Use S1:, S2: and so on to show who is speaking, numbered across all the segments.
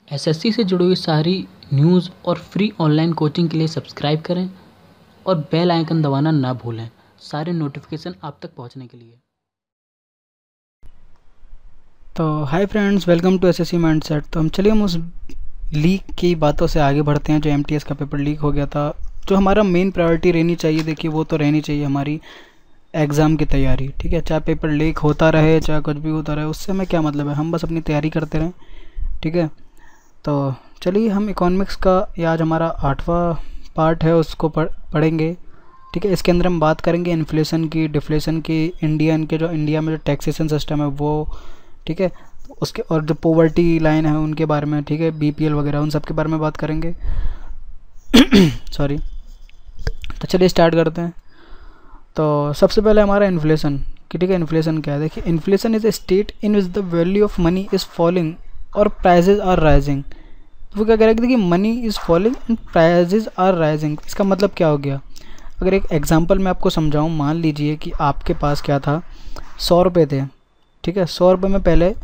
S1: SSC से जुड़ी हुई सारी न्यूज़ और फ्री ऑनलाइन कोचिंग के लिए सब्सक्राइब करें और बेल आइकन दबाना ना भूलें सारे नोटिफिकेशन आप तक पहुंचने के लिए।
S2: तो hi friends, welcome to SSC mindset. तो हम उस लीक की बातों से आगे बढ़ते हैं जो एमटीएस का पेपर लीक हो गया था। जो हमारा मेन प्रायोरिटी रहनी चाहिए, देखिए वो तो रहनी चाहिए हमारी एग्ज़ाम की तैयारी। ठीक है, चाहे पेपर लीक होता रहे चाहे कुछ भी होता रहे, उससे हमें क्या मतलब है, हम बस अपनी तैयारी करते रहें। ठीक है, तो चलिए हम इकोनॉमिक्स का ये आज हमारा 8वां पार्ट है, उसको पढ़ेंगे। ठीक है, इसके अंदर हम बात करेंगे इन्फ्लेशन की, डिफ्लेशन की, इंडिया में जो टैक्सेशन सिस्टम है वो। ठीक है, उसके और जो पॉवर्टी लाइन है उनके बारे में। ठीक है, बीपीएल वगैरह उन सब के बारे में बात करेंगे। सॉरी। तो चलिए स्टार्ट करते हैं। तो सबसे पहले हमारा इन्फ्लेशन कि ठीक है, इन्फ्लेशन क्या है। देखिए, inflation is a state in which the value of money is falling और प्राइजेज आर राइजिंग। वो क्या कह रहा है कि देखिए, money is falling and prices are rising. इसका मतलब क्या हो गया, अगर एक एग्जांपल मैं आपको समझाऊं, मान लीजिए कि आपके पास क्या था, 100 रुपये थे। ठीक है, 100 रुपये में पहले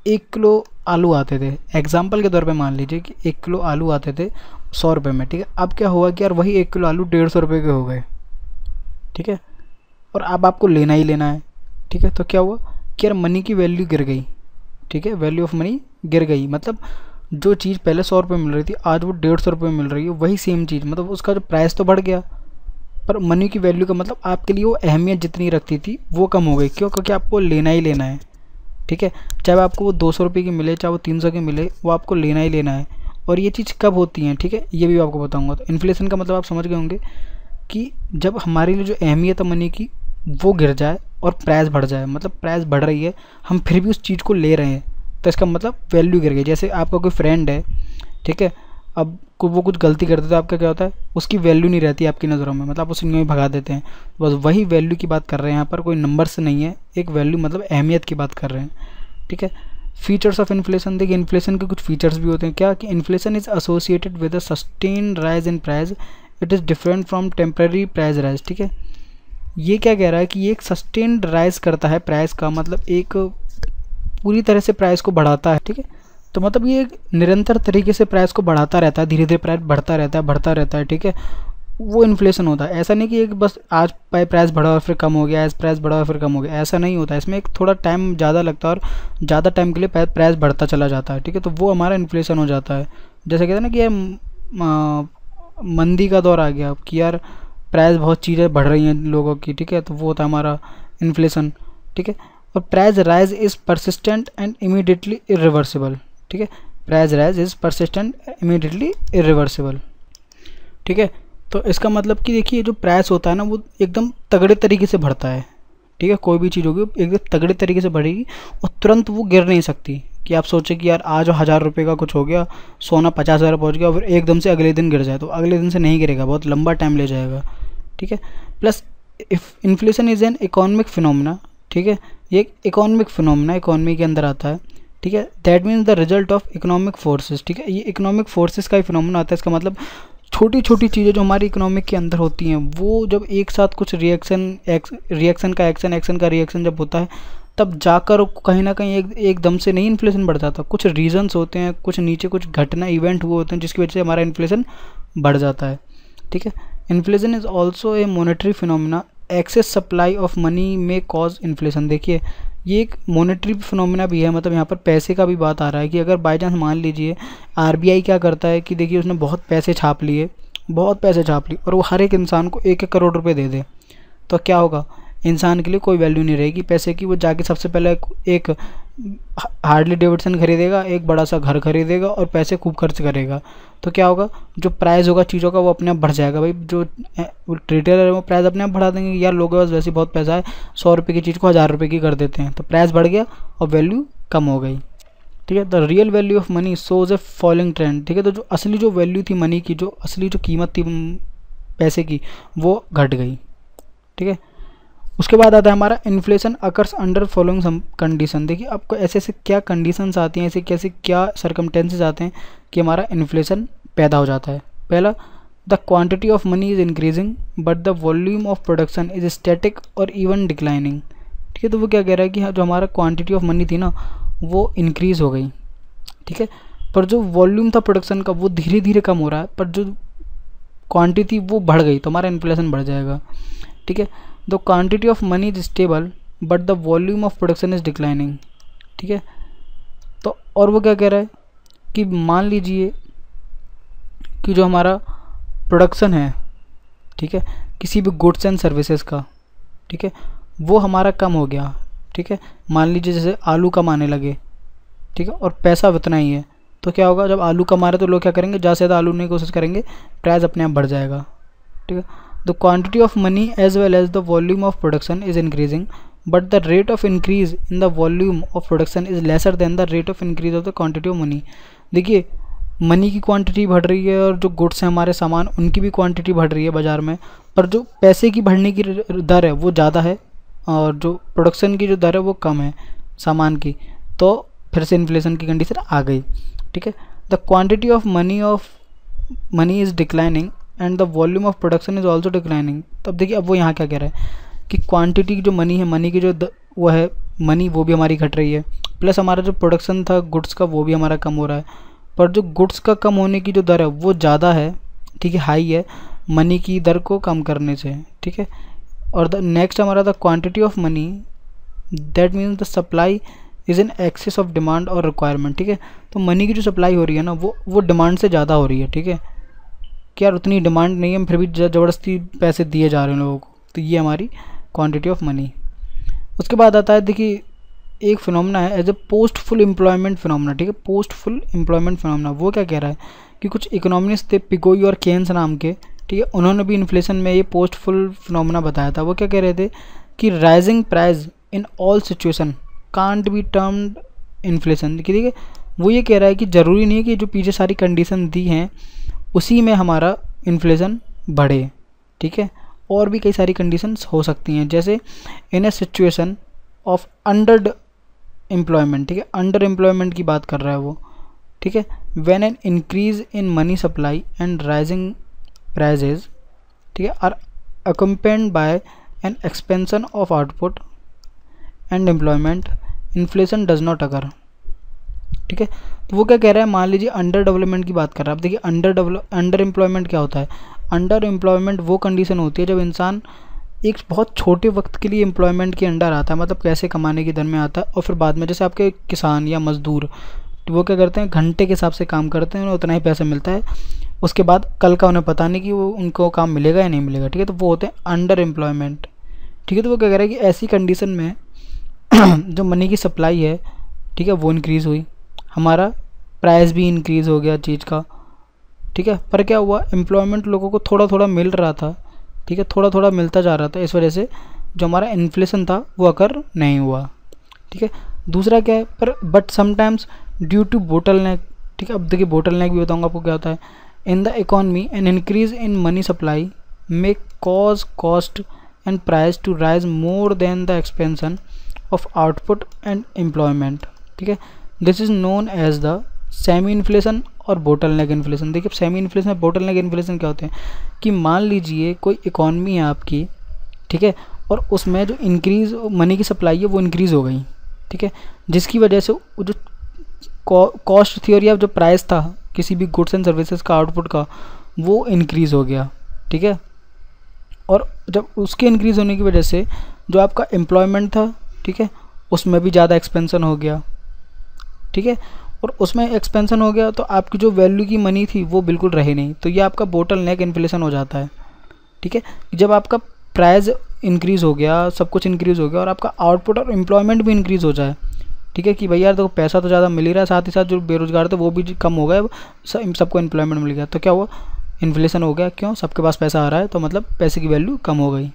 S2: 1 किलो आलू आते थे। एग्जांपल के तौर पे मान लीजिए कि 1 किलो आलू आते थे 100 रुपये में। ठीक है, अब क्या हुआ कि यार वही 1 किलो आलू 150 रुपये के हो गए। ठीक है, और अब आपको लेना ही लेना है। ठीक है, तो क्या हुआ कि यार मनी की वैल्यू गिर गई। ठीक है, वैल्यू ऑफ मनी गिर गई, मतलब जो चीज़ पहले 100 रुपये मिल रही थी आज वो 150 रुपये मिल रही है। वही सेम चीज़, मतलब उसका जो प्राइस तो बढ़ गया पर मनी की वैल्यू का मतलब आपके लिए वो अहमियत जितनी रखती थी वो कम हो गई। क्यों? क्योंकि आपको लेना ही लेना है। ठीक है, चाहे आपको वो 200 रुपये की मिले चाहे वो 300 की मिले, वो आपको लेना ही लेना है। और ये चीज़ कब होती है, ठीक है, ये भी आपको बताऊंगा। तो इन्फ्लेशन का मतलब आप समझ गए होंगे कि जब हमारे लिए जो अहमियत है मनी की वो गिर जाए और प्राइस बढ़ जाए। मतलब प्राइस बढ़ रही है, हम फिर भी उस चीज़ को ले रहे हैं, तो इसका मतलब वैल्यू गिर गई। जैसे आपका कोई फ्रेंड है, ठीक है, अब वो कुछ गलती करते तो आपका क्या होता है, उसकी वैल्यू नहीं रहती आपकी नज़रों में, मतलब आप उसे यूँ ही भगा देते हैं। बस वही वैल्यू की बात कर रहे हैं यहाँ पर, कोई नंबर से नहीं है, एक वैल्यू मतलब अहमियत की बात कर रहे हैं। ठीक है, फीचर्स ऑफ इन्फ्लेशन। देखिए, इन्फ्लेशन के कुछ फीचर्स भी होते हैं। क्या कि inflation is associated with a sustain rise in price, it is different from temporary price rise. ठीक है, ये क्या कह रहा है कि ये एक सस्टेन्ड राइज करता है प्राइस का, मतलब एक पूरी तरह से प्राइस को बढ़ाता है। ठीक है, तो मतलब ये एक निरंतर तरीके से प्राइस को बढ़ाता रहता है, धीरे धीरे प्राइस बढ़ता रहता है। ठीक है, वो इन्फ्लेशन होता है। ऐसा नहीं कि एक बस आज प्राइस बढ़ा और फिर कम हो गया, आज प्राइस बढ़ा और फिर कम हो गया, ऐसा नहीं होता है। इसमें एक थोड़ा टाइम ज़्यादा लगता है और ज़्यादा टाइम के लिए प्राइस बढ़ता चला जाता है। ठीक है, तो वो हमारा इन्फ्लेशन हो जाता है। जैसे कहते हैं ना कि ये मंदी का दौर आ गया कि यार प्राइस बहुत चीज़ें बढ़ रही हैं लोगों की। ठीक है, तो वो होता है हमारा इन्फ्लेशन। ठीक है, और price rise is persistent and immediately irreversible. ठीक है, price rise is persistent immediately irreversible. ठीक है, तो इसका मतलब कि देखिए, जो प्राइस होता है ना वो एकदम तगड़े तरीके से बढ़ता है। ठीक है, कोई भी चीज़ होगी एकदम तगड़े तरीके से बढ़ेगी और तुरंत वो गिर नहीं सकती। कि आप सोचें कि यार आज 1000 रुपये का कुछ हो गया, सोना 50,000 पहुँच गया और फिर एकदम से अगले दिन गिर जाए, तो अगले दिन से नहीं गिरेगा, बहुत लंबा टाइम ले जाएगा। ठीक है, plus if inflation is an economic phenomena. ठीक है, ये एक इकोनॉमिक फिनोमिना इकोनॉमी के अंदर आता है। ठीक है, that means the result of economic forces. ठीक है, ये इकोनॉमिक फोर्सेस का ही फिनोमिना आता है। इसका मतलब छोटी छोटी चीज़ें जो हमारी इकोनॉमिक के अंदर होती हैं वो जब एक साथ कुछ रिएक्शन का एक्शन का रिएक्शन जब होता है, तब जाकर कहीं ना कहीं एकदम से नहीं इन्फ्लेशन बढ़ जाता। कुछ रीजंस होते हैं, कुछ नीचे कुछ घटना इवेंट हुए होते हैं जिसकी वजह से हमारा इन्फ्लेशन बढ़ जाता है। ठीक है, inflation is also a monetary phenomena, excess supply of money में कॉज इन्फ्लेशन। देखिए, ये एक मॉनेटरी फिनोमिना भी है, मतलब यहाँ पर पैसे का भी बात आ रहा है कि अगर बाई चांस मान लीजिए आरबीआई क्या करता है कि देखिए उसने बहुत पैसे छाप लिए और वो हर एक इंसान को 1-1 करोड़ रुपए दे दे, तो क्या होगा, इंसान के लिए कोई वैल्यू नहीं रहेगी पैसे की। वो जाके सबसे पहले एक हार्डली डेविडसन खरीदेगा, एक बड़ा सा घर खरीदेगा और पैसे खूब खर्च करेगा, तो क्या होगा, जो प्राइस होगा चीज़ों का वो अपने आप बढ़ जाएगा। भाई जो रिटेलर है वो प्राइस अपने आप बढ़ा देंगे, यार लोगों के पास वैसे बहुत पैसा है, 100 रुपये की चीज़ को 1000 रुपये की कर देते हैं, तो प्राइस बढ़ गया और वैल्यू कम हो गई। ठीक है, the real value of money shows A falling trend. ठीक है, तो जो असली जो वैल्यू थी मनी की, जो असली जो कीमत थी पैसे की, वो घट गई। ठीक है, उसके बाद आता है हमारा inflation occurs under following some condition. देखिए, आपको ऐसे ऐसे क्या कंडीशंस आती हैं, ऐसे कैसे क्या सर्कमटेंसेस आते हैं कि हमारा इन्फ्लेशन पैदा हो जाता है। पहला, the quantity of money is increasing but the volume of production is static और इवन डिक्लाइनिंग। ठीक है, तो वो क्या कह रहा है कि जो हमारा क्वांटिटी ऑफ मनी थी ना वो इंक्रीज़ हो गई। ठीक है, पर जो वॉल्यूम था प्रोडक्शन का वो धीरे धीरे कम हो रहा है, पर जो क्वांटिटी वो बढ़ गई तो हमारा इन्फ्लेशन बढ़ जाएगा। ठीक है, the quantity of money is stable but the volume of production is declining. ठीक है, तो और वो क्या कह रहा है कि मान लीजिए कि जो हमारा प्रोडक्शन है, ठीक है, किसी भी गुड्स एंड सर्विसेज का, ठीक है, वो हमारा कम हो गया। ठीक है, मान लीजिए जैसे आलू कम आने लगे, ठीक है, और पैसा उतना ही है, तो क्या होगा, जब आलू कम आ रहे तो लोग क्या करेंगे, ज़्यादा से ज़्यादा आलू लेने की कोशिश करेंगे, प्राइस अपने आप बढ़ जाएगा। ठीक है, the quantity of money as well as the volume of production is increasing but the rate of increase in the volume of production is lesser than the rate of increase of the quantity of money. देखिए, money की quantity बढ़ रही है और जो goods हैं हमारे सामान, उनकी भी क्वांटिटी बढ़ रही है बाज़ार में, पर जो पैसे की बढ़ने की दर है वो ज़्यादा है और जो प्रोडक्शन की जो दर है वो कम है सामान की, तो फिर से इन्फ्लेशन की कंडीशन आ गई। ठीक है, the quantity of money is declining and the volume of production is also declining. तो अब देखिए, अब वो यहाँ क्या कह रहा है कि क्वांटिटी जो मनी है, मनी की जो वो है मनी, वो भी हमारी घट रही है, प्लस हमारा जो प्रोडक्शन था गुड्स का वो भी हमारा कम हो रहा है, पर जो गुड्स का कम होने की जो दर है वो ज़्यादा है, ठीक है, हाई है मनी की दर को कम करने से। ठीक है, और द नेक्स्ट हमारा the quantity of money that means the supply is in excess of demand और रिक्वायरमेंट। ठीक है, तो मनी की जो सप्लाई हो रही है ना वो डिमांड से ज़्यादा हो रही है। ठीक है, कि यार उतनी डिमांड नहीं है, फिर भी ज़बरदस्ती पैसे दिए जा रहे हैं लोगों को, तो ये हमारी क्वांटिटी ऑफ मनी। उसके बाद आता है, देखिए, एक फिनोमेना है as a post full employment phenomena. ठीक है, पोस्ट फुल एम्प्लॉयमेंट फिनोमेना वो क्या कह रहा है कि कुछ इकोनॉमिस्ट थे पिगोई और केन्स नाम के, ठीक है, उन्होंने भी इन्फ्लेशन में ये पोस्ट फुल फिनोमेना बताया था। वो क्या कह रहे थे कि rising price in all situation can't be termed inflation. देखिए, ठीक है, वो ये कह रहा है कि ज़रूरी नहीं है कि जो पीछे सारी कंडीशन दी हैं उसी में हमारा इन्फ्लेशन बढ़े। ठीक है, और भी कई सारी कंडीशंस हो सकती हैं, जैसे इन ए सिचुएशन ऑफ अंडर एम्प्लॉयमेंट। ठीक है, अंडर एम्प्लॉयमेंट की बात कर रहा है वो। ठीक है, when an increase in money supply and rising prices, ठीक है, are accompanied by an expansion of output and employment, inflation does not occur. ठीक है, तो वो क्या कह रहा है, मान लीजिए अंडर डेवलपमेंट की बात कर रहा है। अब देखिए, अंडर एम्प्लॉयमेंट क्या होता है, अंडर एम्प्लॉयमेंट वो कंडीशन होती है जब इंसान एक बहुत छोटे वक्त के लिए एम्प्लॉयमेंट के अंडर आता है, मतलब पैसे कमाने की दर में आता है, और फिर बाद में जैसे आपके किसान या मजदूर, तो वो क्या करते हैं, घंटे के हिसाब से काम करते हैं, उन्हें उतना ही पैसा मिलता है, उसके बाद कल का उन्हें पता नहीं कि वो उनको काम मिलेगा या नहीं मिलेगा। ठीक है, तो वो होते हैं अंडर एम्प्लॉयमेंट। ठीक है, तो वो क्या कह रहा है कि ऐसी कंडीशन में जो मनी की सप्लाई है, ठीक है, वो इंक्रीज़ हुई, हमारा प्राइस भी इंक्रीज़ हो गया चीज़ का। ठीक है, पर क्या हुआ, एम्प्लॉयमेंट लोगों को थोड़ा थोड़ा मिल रहा था। ठीक है, थोड़ा थोड़ा मिलता जा रहा था, इस वजह से जो हमारा इन्फ्लेशन था वो अकर नहीं हुआ। ठीक है, दूसरा क्या है, पर but sometimes due to bottleneck. ठीक है, अब देखिए बोटल नेक भी बताऊँगा आपको क्या होता है। In the economy an increase in money supply may cause cost and price to rise more than the expansion of output and employment. ठीक है, this is known as the semi inflation और bottleneck inflation. देखिए, semi inflation और bottleneck inflation क्या होते हैं कि मान लीजिए कोई इकॉनमी है आपकी, ठीक है, और उसमें जो इंक्रीज़ मनी की सप्लाई है वो इंक्रीज़ हो गई। ठीक है, जिसकी वजह से वो जो कॉस्ट थ्योरी या जो प्राइस था किसी भी गुड्स एंड सर्विसेज का, आउटपुट का, वो इंक्रीज़ हो गया। ठीक है, और जब उसके इंक्रीज़ होने की वजह से जो आपका एम्प्लॉयमेंट था, ठीक है, उसमें भी ज़्यादा एक्सपेंसन हो गया। ठीक है, और उसमें एक्सपेंसन हो गया तो आपकी जो वैल्यू की मनी थी वो बिल्कुल रही नहीं, तो ये आपका बोटल नेक इन्फ्लेशन हो जाता है। ठीक है, जब आपका प्राइस इंक्रीज़ हो गया, सब कुछ इंक्रीज़ हो गया और आपका आउटपुट और एम्प्लॉयमेंट भी इंक्रीज़ हो जाए। ठीक है, कि भैया यार देखो पैसा तो ज़्यादा मिल ही रहा है, साथ ही साथ जो बेरोजगार थे वो भी कम हो गए, सबको एम्प्लॉयमेंट मिल गया, तो क्या हुआ, इन्फ्लेशन हो गया। क्यों, सबके पास पैसा आ रहा है, तो मतलब पैसे की वैल्यू कम हो गई।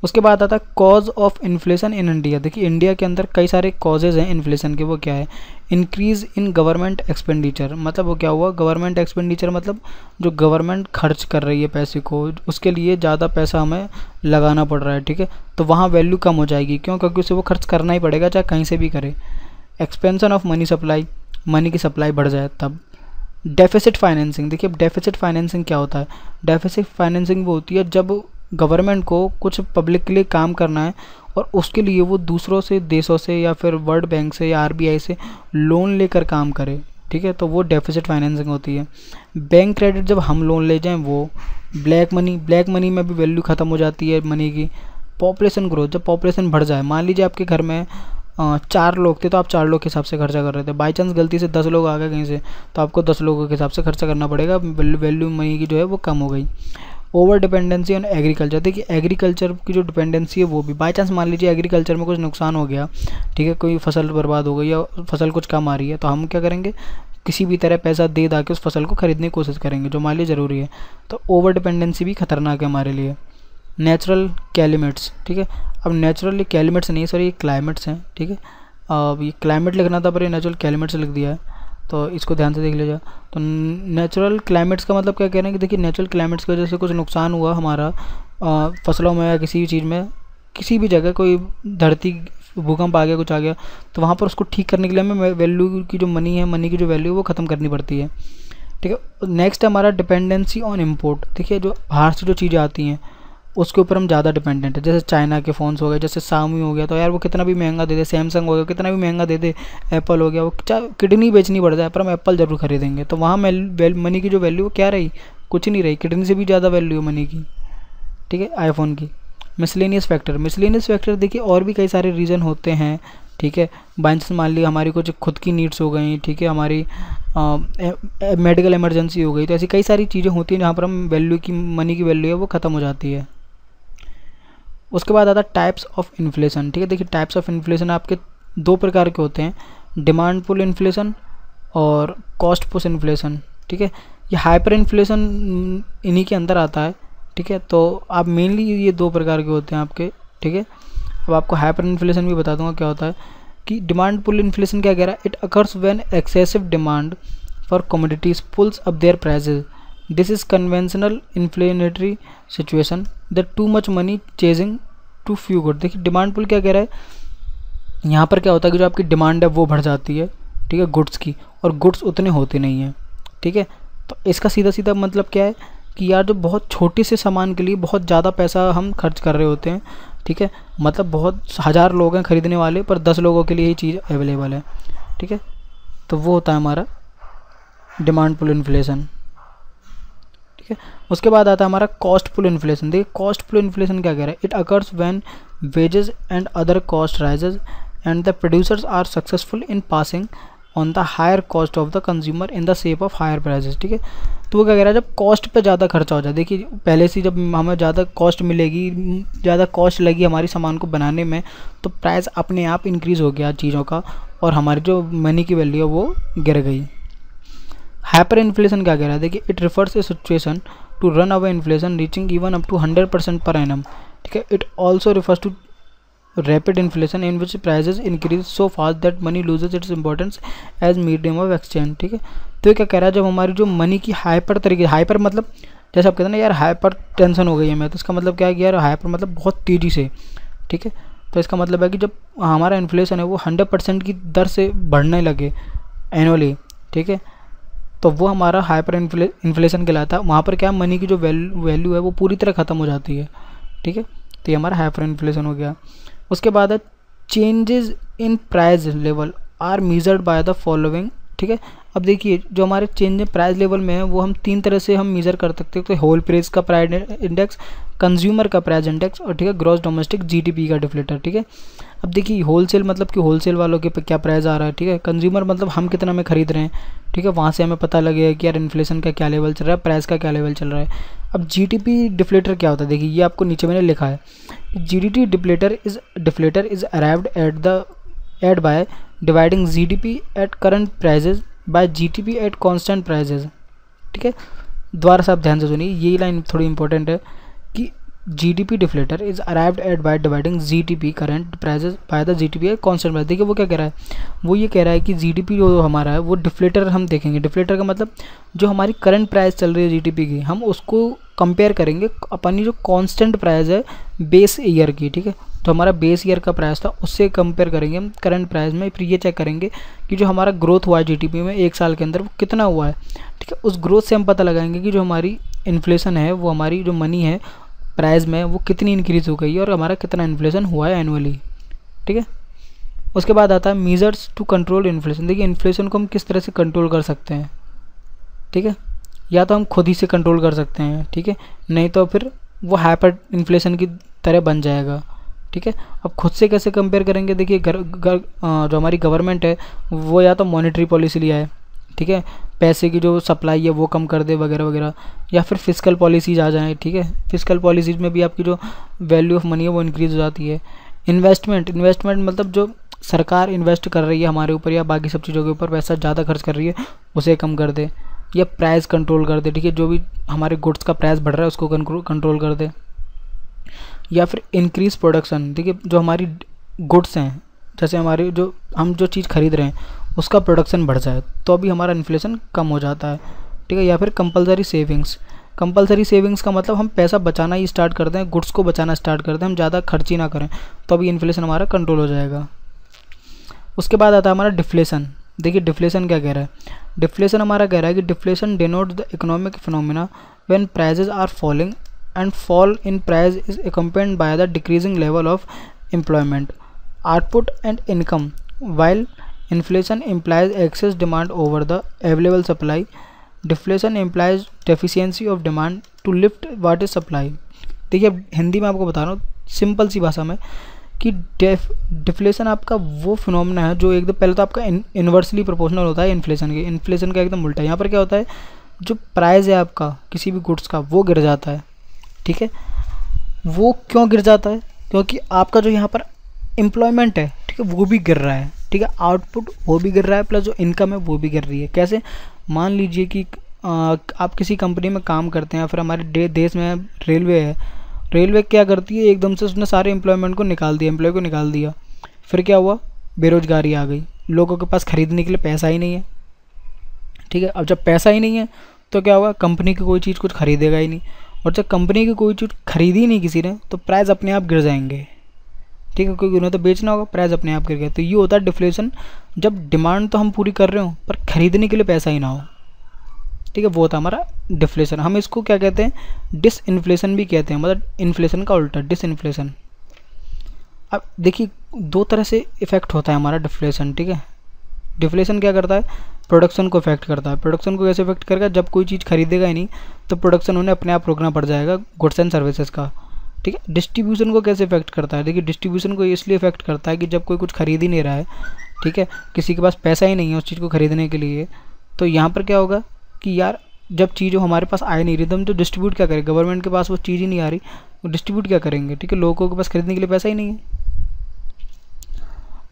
S2: उसके बाद आता है cause of inflation in India. देखिए, इंडिया के अंदर कई सारे कॉजेज़ हैं इन्फ्लेशन के। वो क्या है, इंक्रीज़ इन गवर्नमेंट एक्सपेंडिचर। मतलब वो क्या हुआ, गवर्नमेंट एक्सपेंडिचर मतलब जो गवर्नमेंट खर्च कर रही है पैसे को, उसके लिए ज़्यादा पैसा हमें लगाना पड़ रहा है। ठीक है, तो वहाँ वैल्यू कम हो जाएगी। क्यों, क्योंकि उसे वो खर्च करना ही पड़ेगा, चाहे कहीं से भी करे। Expansion of money supply, money की सप्लाई बढ़ जाए तब। Deficit financing. देखिए, अब डेफिसिट फाइनेंसिंग क्या होता है, डेफिसिट फाइनेंसिंग वो होती है जब गवर्नमेंट को कुछ पब्लिक के लिए काम करना है और उसके लिए वो दूसरों से, देशों से या फिर वर्ल्ड बैंक से या आरबीआई से लोन लेकर काम करे। ठीक है, तो वो डेफिसिट फाइनेंसिंग होती है। बैंक क्रेडिट जब हम लोन ले जाएं वो। ब्लैक मनी में भी वैल्यू ख़त्म हो जाती है मनी की। पॉपुलेशन ग्रोथ, जब पॉपुलेशन बढ़ जाए, मान लीजिए आपके घर में 4 लोग थे तो आप 4 लोग के हिसाब से खर्चा कर रहे थे, बाई चांस गलती से 10 लोग आ गए कहीं से तो आपको 10 लोगों के हिसाब से खर्चा करना पड़ेगा, वैल्यू मनी की जो है वो कम हो गई। ओवर डिपेंडेंसी ऑन एग्रीकल्चर, देखिए एग्रीकल्चर की जो डिपेंडेंसी है वो भी, बाई चांस मान लीजिए एग्रीकल्चर में कुछ नुकसान हो गया, ठीक है, कोई फसल बर्बाद हो गई या फसल कुछ कम आ रही है, तो हम क्या करेंगे, किसी भी तरह पैसा दे दा के उस फसल को खरीदने की कोशिश करेंगे जो हमारे लिए ज़रूरी है। तो ओवर डिपेंडेंसी भी खतरनाक है हमारे लिए। नेचुरल कैलिमेट्स, ठीक है, अब नेचुरल कैलिमेट्स नहीं सर, ये क्लाइमेट्स हैं, ठीक है। अब ये क्लाइमेट लिखना था पर ये नेचुरल कैलिमेट्स लिख दिया है, तो इसको ध्यान से देख लीजिए। तो नेचुरल क्लाइमेट्स का मतलब क्या कह रहे हैं कि देखिए नेचुरल क्लाइमेट्स की वजह से कुछ नुकसान हुआ हमारा फसलों में या किसी भी चीज़ में, किसी भी जगह कोई धरती भूकंप आ गया, कुछ आ गया, तो वहाँ पर उसको ठीक करने के लिए हमें वैल्यू की जो मनी है, मनी की जो वैल्यू है वो ख़त्म करनी पड़ती है, ठीक है। नेक्स्ट है हमारा डिपेंडेंसी ऑन इम्पोर्ट। देखिए जो बाहर से जो चीज़ें आती हैं उसके ऊपर हम ज़्यादा डिपेंडेंट है। जैसे चाइना के फ़ोन्स हो गए, जैसे Xiaomi हो गया, तो यार वो कितना भी महंगा दे दे, सैमसंग हो गया कितना भी महंगा दे दे, एप्पल हो गया, वो चाहे किडनी बेचनी पड़ जाए पर हम एप्पल ज़रूर खरीदेंगे। तो वहाँ मनी की जो वैल्यू वो क्या रही, कुछ नहीं रही, किडनी से भी ज़्यादा वैल्यू है मनी की, ठीक है, आईफोन की। मिसलेनियस फैक्टर देखिए और भी कई सारे रीज़न होते हैं, ठीक है। बाई चांस मान ली हमारी कुछ खुद की नीड्स हो गई, ठीक है, हमारी मेडिकल इमरजेंसी हो गई, तो ऐसी कई सारी चीज़ें होती हैं जहाँ पर हम वैल्यू की, मनी की वैल्यू है वो ख़त्म हो जाती है। उसके बाद आता है टाइप्स ऑफ इन्फ्लेशन, ठीक है। देखिए टाइप्स ऑफ इन्फ्लेशन आपके 2 प्रकार के होते हैं, डिमांड पुल इन्फ्लेशन और कॉस्ट पुश इन्फ्लेशन, ठीक है। ये हाइपर इन्फ्लेशन इन्हीं के अंदर आता है, ठीक है। तो आप मेनली ये 2 प्रकार के होते हैं आपके, ठीक है। अब आपको हाइपर इन्फ्लेशन भी बता दूंगा क्या होता है। कि डिमांड पुल इन्फ्लेशन क्या कह रहा है, it occurs when excessive demand for commodities pulls up their prices. This is conventional inflationary situation that too much money chasing too few good. देखिए डिमांड पुल क्या कह रहा है, यहाँ पर क्या होता है कि जो आपकी डिमांड है वो बढ़ जाती है, ठीक है, गुड्स की, और गुड्स उतने होते नहीं हैं, ठीक है। तो इसका सीधा सीधा मतलब क्या है कि यार जो बहुत छोटे से सामान के लिए बहुत ज़्यादा पैसा हम खर्च कर रहे होते हैं, ठीक है, मतलब बहुत 1000 लोग हैं खरीदने वाले पर 10 लोगों के लिए ही चीज़ अवेलेबल है, ठीक है। तो वो होता है हमारा डिमांड पुल इन्फ्लेशन, ठीक है। उसके बाद आता है हमारा कॉस्ट पुल इन्फ्लेशन। देखिए कॉस्ट पुल इन्फ्लेशन क्या कह रहा है, it occurs when wages and other cost rises and the producers are successful in passing on the higher cost of the consumer in the shape of higher prices, ठीक है। तो वो क्या कह रहा है, जब कॉस्ट पे ज़्यादा खर्चा हो जाए, देखिए पहले से जब हमें ज़्यादा कॉस्ट मिलेगी, ज़्यादा कॉस्ट लगी हमारी सामान को बनाने में, तो प्राइस अपने आप इंक्रीज़ हो गया चीज़ों का और हमारी जो मनी की वैल्यू है वो गिर गई। हाइपर इन्फ्लेशन क्या कह रहा है, देखिए it refers a situation to run away inflation reaching even up to 100% per annum, ठीक है। It also refers to rapid inflation in which prices increase so fast that money loses its importance as medium of exchange, ठीक है। तो ये क्या कह रहा है, जब हमारी जो मनी की हाइपर तरीके, हाइपर मतलब जैसे आप कहते हैं ना यार हाइपर टेंशन हो गई है मैं, तो इसका मतलब क्या है कि यार हाइपर मतलब बहुत तेज़ी से, ठीक है। तो इसका मतलब है कि जब हमारा इन्फ्लेशन है वो 100% की दर से बढ़ने लगे एनुअली, ठीक है, तो वो हमारा हाइपर इन्फ्लेशन कहलाता है। वहाँ पर क्या मनी की जो वैल्यू है वो पूरी तरह ख़त्म हो जाती है, ठीक है। तो ये हमारा हाइपर इन्फ्लेशन हो गया। उसके बाद है changes in price level are measured by the following, ठीक है। अब देखिए जो हमारे चेंज प्राइस लेवल में है वो हम 3 तरह से हम मेज़र कर सकते हैं, तो होल प्राइस का प्राइस इंडेक्स, कंज्यूमर का प्राइस इंडेक्स और ठीक है ग्रॉस डोमेस्टिक जीडीपी का डिफ्लेटर, ठीक है। अब देखिए होलसेल मतलब कि होलसेल वालों के पे क्या प्राइस आ रहा है, ठीक है। कंज्यूमर मतलब हम कितना में खरीद रहे हैं, ठीक है, वहाँ से हमें पता लगेगा कि यार इन्फ्लेशन का क्या लेवल चल रहा है, प्राइस का क्या लेवल चल रहा है। अब जीडीपी डिफ्लेटर क्या होता है, देखिए ये आपको नीचे मैंने लिखा है, GDP deflator is arrived at by dividing GDP at current prices by GDP at constant prices, ठीक है। दोबारा से आप ध्यान से सुनिए, ये लाइन थोड़ी इंपॉर्टेंट है कि GDP deflator is arrived at by dividing GDP current prices by the GDP at constant price. देखिए वो क्या कह रहा है, वो ये कह रहा है कि जीडीपी जो हमारा है वो डिफ्लेटर हम देखेंगे, डिफ्लेटर का मतलब जो हमारी करंट प्राइस चल रही है जीडीपी की, हम उसको कंपेयर करेंगे अपनी जो कांस्टेंट प्राइस है बेस ईयर की, ठीक है। तो हमारा बेस ईयर का प्राइस था उससे कंपेयर करेंगे हम करंट प्राइस में, फिर ये चेक करेंगे कि जो हमारा ग्रोथ हुआ है जीडीपी में 1 साल के अंदर वो कितना हुआ है, ठीक है। उस ग्रोथ से हम पता लगाएंगे कि जो हमारी इन्फ्लेशन है वो हमारी जो मनी है प्राइस में वो कितनी इंक्रीज़ हो गई है और हमारा कितना इन्फ्लेशन हुआ है एनुअली, ठीक है। उसके बाद आता है मेजर्स टू कंट्रोल इन्फ्लेशन। देखिए इन्फ्लेशन को हम किस तरह से कंट्रोल कर सकते हैं, ठीक है, या तो हम खुद ही से कंट्रोल कर सकते हैं, ठीक है, नहीं तो फिर वो हाइपर इन्फ्लेशन की तरह बन जाएगा, ठीक है। अब खुद से कैसे कंपेयर करेंगे, देखिए जो हमारी गवर्नमेंट है वो या तो मॉनेटरी पॉलिसी लिया है, ठीक है, पैसे की जो सप्लाई है वो कम कर दे वगैरह वगैरह, या फिर फिस्कल पॉलिसीज आ जाए, ठीक है। फिस्कल पॉलिसीज में भी आपकी जो वैल्यू ऑफ मनी है वो इंक्रीज़ हो जाती है। इन्वेस्टमेंट मतलब जो सरकार इन्वेस्ट कर रही है हमारे ऊपर या बाकी सब चीज़ों के ऊपर पैसा ज़्यादा खर्च कर रही है उसे कम कर दे, या प्राइस कंट्रोल कर दे, ठीक है, जो भी हमारे गुड्स का प्राइस बढ़ रहा है उसको कंट्रोल कर दे, या फिर इंक्रीज प्रोडक्शन, ठीक है, जो हमारी गुड्स हैं, जैसे हमारे जो हम जो चीज़ खरीद रहे हैं उसका प्रोडक्शन बढ़ जाए तो अभी हमारा इन्फ्लेशन कम हो जाता है, ठीक है। या फिर कंपलसरी सेविंग्स का मतलब हम पैसा बचाना ही स्टार्ट कर दें, गुड्स को बचाना स्टार्ट कर दें, हम ज़्यादा खर्च ही ना करें, तो अभी इन्फ्लेशन हमारा कंट्रोल हो जाएगा। उसके बाद आता है हमारा डिफ्लेशन। देखिए डिफ्लेशन क्या कह रहा है, डिफ्लेशन हमारा कह रहा है कि deflation denotes the economic phenomena when prices are falling and fall in price is accompanied by the decreasing level of employment, output and income, while inflation implies excess demand over the available supply. Deflation implies deficiency of demand to lift what is supply. देखिए अब हिंदी में आपको बता रहा हूँ simple सी भाषा में कि डिफ्लेशन आपका वो फिनोमेना है जो एकदम पहले तो आपका इन्वर्सली प्रोपोर्शनल होता है इन्फ्लेशन का एकदम उल्टा। यहाँ पर क्या होता है, जो प्राइस है आपका किसी भी गुड्स का वो गिर जाता है, ठीक है। वो क्यों गिर जाता है, क्योंकि आपका जो यहाँ पर एम्प्लॉयमेंट है, ठीक है, वो भी गिर रहा है, ठीक है, आउटपुट वो भी गिर रहा है, प्लस जो इनकम है वो भी गिर रही है। कैसे, मान लीजिए कि आप किसी कंपनी में काम करते हैं, फिर हमारे देश में रेलवे है, रेलवे क्या करती है, एकदम से उसने सारे एम्प्लॉयमेंट को निकाल दिया, एम्प्लॉय को निकाल दिया, फिर क्या हुआ, बेरोजगारी आ गई, लोगों के पास खरीदने के लिए पैसा ही नहीं है, ठीक है। अब जब पैसा ही नहीं है तो क्या होगा, कंपनी की कोई चीज़ कुछ खरीदेगा ही नहीं, और जब कंपनी की कोई चीज़ खरीदी नहीं किसी ने तो प्राइस अपने आप गिर जाएंगे, ठीक है, क्योंकि उन्हें तो बेचना होगा, प्राइस अपने आप गिर गया। तो ये होता है डिफ्लेशन, जब डिमांड तो हम पूरी कर रहे हो पर खरीदने के लिए पैसा ही ना हो, ठीक है, वो होता है हमारा डिफ्लेशन। हम इसको क्या कहते हैं, डिसइन्फ्लेशन भी कहते हैं, मतलब इन्फ्लेशन का उल्टा डिसइन्फ्लेशन। अब देखिए दो तरह से इफेक्ट होता है हमारा डिफ्लेशन, ठीक है। डिफ्लेशन क्या करता है, प्रोडक्शन को इफेक्ट करता है। प्रोडक्शन को कैसे इफेक्ट करेगा, जब कोई चीज़ खरीदेगा ही नहीं तो प्रोडक्शन उन्हें अपने आप रोकना पड़ जाएगा गुड्स एंड सर्विसेज का, ठीक है। डिस्ट्रीब्यूशन को कैसे इफेक्ट करता है, देखिए डिस्ट्रीब्यूशन को इसलिए इफेक्ट करता है कि जब कोई कुछ खरीद ही नहीं रहा है, ठीक है, किसी के पास पैसा ही नहीं है उस चीज़ को खरीदने के लिए, तो यहाँ पर क्या होगा कि यार जब चीज़ हमारे पास आ नहीं रही तो हम तो डिस्ट्रीब्यूट क्या करें, गवर्नमेंट के पास वो चीज़ ही नहीं आ रही, वो डिस्ट्रीब्यूट क्या करेंगे, ठीक है, लोगों के पास खरीदने के लिए पैसा ही नहीं है।